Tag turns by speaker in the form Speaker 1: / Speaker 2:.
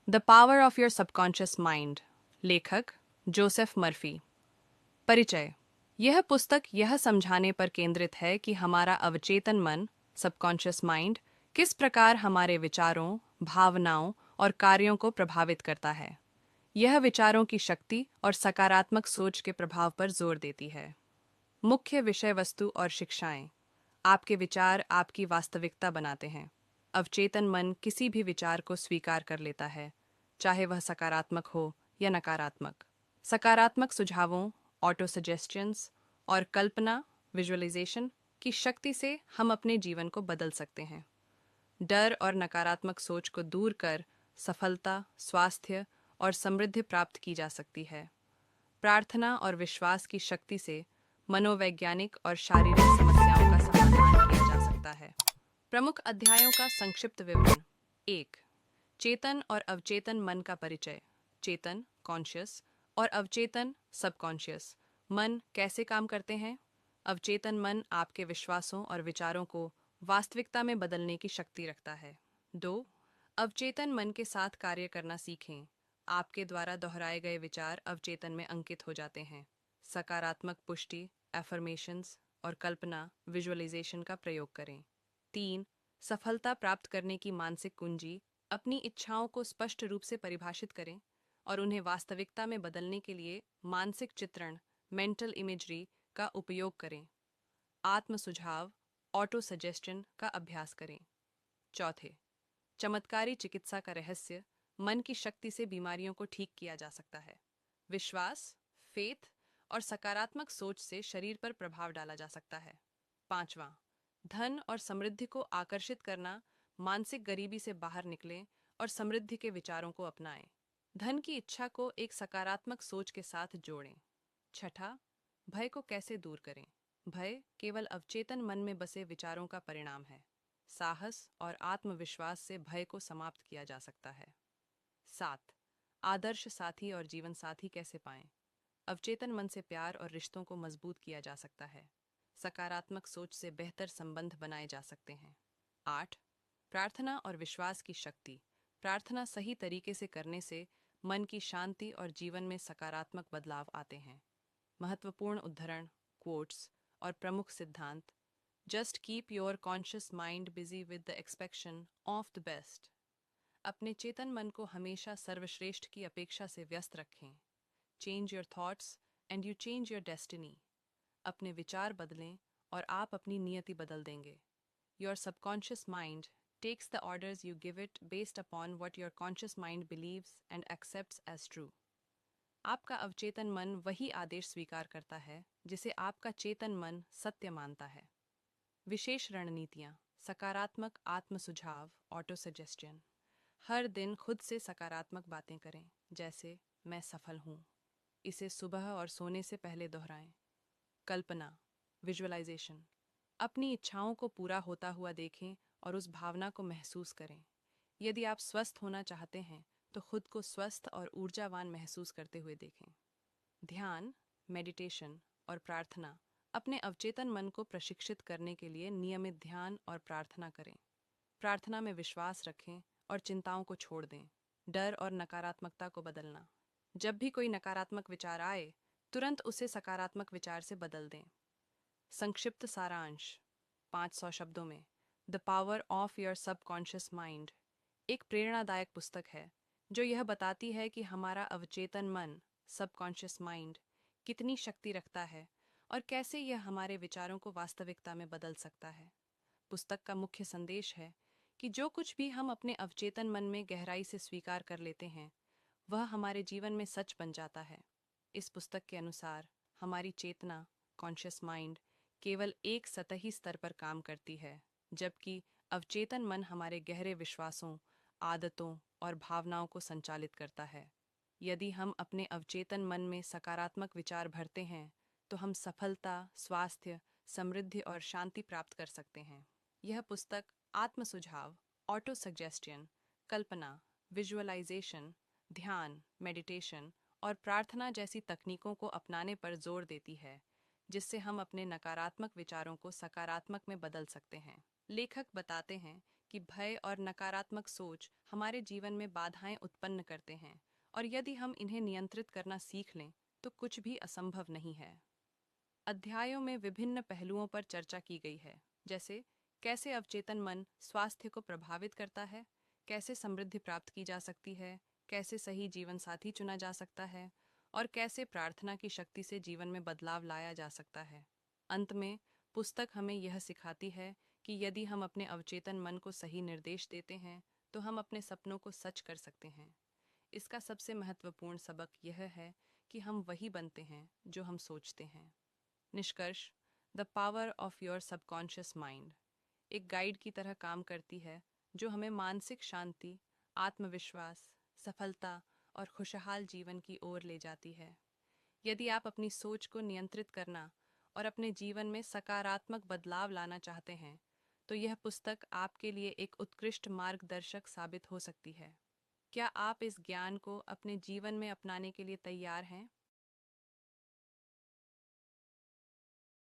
Speaker 1: The power of your subconscious mind. लेखक Joseph Murphy. परिचय। यह पुस्तक यह समझाने पर केंद्रित है कि हमारा अवचेतन मन सबकॉन्शियस माइंड किस प्रकार हमारे विचारों, भावनाओं और कार्यों को प्रभावित करता है। यह विचारों की शक्ति और सकारात्मक सोच के प्रभाव पर जोर देती है। मुख्य विषय वस्तु और शिक्षाएं। आपके विचार आपकी वास्तविकता बनाते हैं। अवचेतन मन किसी भी विचार को स्वीकार कर लेता है, चाहे वह सकारात्मक हो या नकारात्मक। सकारात्मक सुझावों, ऑटो सजेस्शंस और कल्पना, विजुअलाइजेशन की शक्ति से हम अपने जीवन को बदल सकते हैं। डर और नकारात्मक सोच को दूर कर सफलता, स्वास्थ्य और समृद्धि प्राप्त की जा सकती है। प्रार्थना और विश्वास की शक्ति से मनोवैज्ञानिक और शारीरिक समस्याओं का समाधान किया जा सकता है। प्रमुख अध्यायों का संक्षिप्त विवरण। 1. चेतन और अवचेतन मन का परिचय। चेतन कॉन्शियस और अवचेतन सबकॉन्शियस मन कैसे काम करते हैं। अवचेतन मन आपके विश्वासों और विचारों को वास्तविकता में बदलने की शक्ति रखता है। 2. अवचेतन मन के साथ कार्य करना सीखें। आपके द्वारा दोहराए गए विचार अवचेतन में अंकित हो जाते हैं। सकारात्मक पुष्टि, एफर्मेशंस और कल्पना, विजुअलाइजेशन का प्रयोग करें। 3. सफलता प्राप्त करने की मानसिक कुंजी। अपनी इच्छाओं को स्पष्ट रूप से परिभाषित करें और उन्हें वास्तविकता में बदलने के लिए मानसिक चित्रण, मेंटल इमेजरी का उपयोग करें। आत्म सुझाव, ऑटो सजेस्शन का अभ्यास करें। 4. चमत्कारी चिकित्सा का रहस्य। मन की शक्ति से बीमारियों को ठीक किया जा सकता है। विश्वास, फेथ और सकारात्मक सोच से शरीर पर प्रभाव डाला जा सकता है। 5. धन और समृद्धि को आकर्षित करना। मानसिक गरीबी से बाहर निकलें और समृद्धि के विचारों को अपनाएं। धन की इच्छा को एक सकारात्मक सोच के साथ जोड़ें। 6. भय को कैसे दूर करें। भय केवल अवचेतन मन में बसे विचारों का परिणाम है। साहस और आत्मविश्वास से भय को समाप्त किया जा सकता है। 7. आदर्श साथी और जीवन साथी कैसे पाएं। अवचेतन मन से प्यार और रिश्तों को मजबूत किया जा सकता है। सकारात्मक सोच से बेहतर संबंध बनाए जा सकते हैं। 8. प्रार्थना और विश्वास की शक्ति। प्रार्थना सही तरीके से करने से मन की शांति और जीवन में सकारात्मक बदलाव आते हैं। महत्वपूर्ण उद्धरण, कोट्स और प्रमुख सिद्धांत। Just keep your conscious mind busy with the expectation of the best. अपने चेतन मन को हमेशा सर्वश्रेष्ठ की अपेक्षा से व्यस्त रखें। Change your thoughts and you change your destiny. अपने विचार बदलें और आप अपनी नियति बदल देंगे। Your subconscious mind takes the orders you give it based upon what your conscious mind believes and accepts as true. आपका अवचेतन मन वही आदेश स्वीकार करता है जिसे आपका चेतन मन सत्य मानता है। विशेष रणनीतियाँ। सकारात्मक आत्म सुझाव, ऑटो सजेस्शन। हर दिन खुद से सकारात्मक बातें करें, जैसे मैं सफल हूँ। इसे सुबह और सोने से पहले दोहराएं। कल्पना, विजुअलाइजेशन। अपनी इच्छाओं को पूरा होता हुआ देखें और उस भावना को महसूस करें। यदि आप स्वस्थ होना चाहते हैं तो खुद को स्वस्थ और ऊर्जावान महसूस करते हुए देखें। ध्यान, मेडिटेशन और प्रार्थना। अपने अवचेतन मन को प्रशिक्षित करने के लिए नियमित ध्यान और प्रार्थना करें। प्रार्थना में विश्वास रखें और चिंताओं को छोड़ दें। डर और नकारात्मकता को बदलना। जब भी कोई नकारात्मक विचार आए, तुरंत उसे सकारात्मक विचार से बदल दें। संक्षिप्त सारांश 500 शब्दों में। The power of your subconscious mind एक प्रेरणादायक पुस्तक है जो यह बताती है कि हमारा अवचेतन मन सबकॉन्शियस माइंड कितनी शक्ति रखता है और कैसे यह हमारे विचारों को वास्तविकता में बदल सकता है। पुस्तक का मुख्य संदेश है कि जो कुछ भी हम अपने अवचेतन मन में गहराई से स्वीकार कर लेते हैं, वह हमारे जीवन में सच बन जाता है। इस पुस्तक के अनुसार हमारी चेतना, कॉन्शियस माइंड, केवल एक सतही स्तर पर काम करती है, जबकि अवचेतन मन हमारे गहरे विश्वासों, आदतों और भावनाओं को संचालित करता है। यदि हम अपने अवचेतन मन में सकारात्मक विचार भरते हैं, तो हम सफलता, स्वास्थ्य, समृद्धि और शांति प्राप्त कर सकते हैं। यह पुस्तक आत्म सुझाव, ऑटो सजेस्शन, कल्पना, विजुअलाइजेशन, ध्यान, मेडिटेशन और प्रार्थना जैसी तकनीकों को अपनाने पर जोर देती है, जिससे हम अपने नकारात्मक विचारों को सकारात्मक में बदल सकते हैं। लेखक बताते हैं कि भय और नकारात्मक सोच हमारे जीवन में बाधाएं उत्पन्न करते हैं, और यदि हम इन्हें नियंत्रित करना सीख लें तो कुछ भी असंभव नहीं है। अध्यायों में विभिन्न पहलुओं पर चर्चा की गई है, जैसे कैसे अवचेतन मन स्वास्थ्य को प्रभावित करता है, कैसे समृद्धि प्राप्त की जा सकती है, कैसे सही जीवन साथी चुना जा सकता है, और कैसे प्रार्थना की शक्ति से जीवन में बदलाव लाया जा सकता है। अंत में पुस्तक हमें यह सिखाती है कि यदि हम अपने अवचेतन मन को सही निर्देश देते हैं तो हम अपने सपनों को सच कर सकते हैं। इसका सबसे महत्वपूर्ण सबक यह है कि हम वही बनते हैं जो हम सोचते हैं। निष्कर्ष: the power of your subconscious mind एक गाइड की तरह काम करती है जो हमें मानसिक शांति, आत्मविश्वास, सफलता और खुशहाल जीवन की ओर ले जाती है। यदि आप अपनी सोच को नियंत्रित करना और अपने जीवन में सकारात्मक बदलाव लाना चाहते हैं तो यह पुस्तक आपके लिए एक उत्कृष्ट मार्गदर्शक साबित हो सकती है। क्या आप इस ज्ञान को अपने जीवन में अपनाने के लिए तैयार हैं?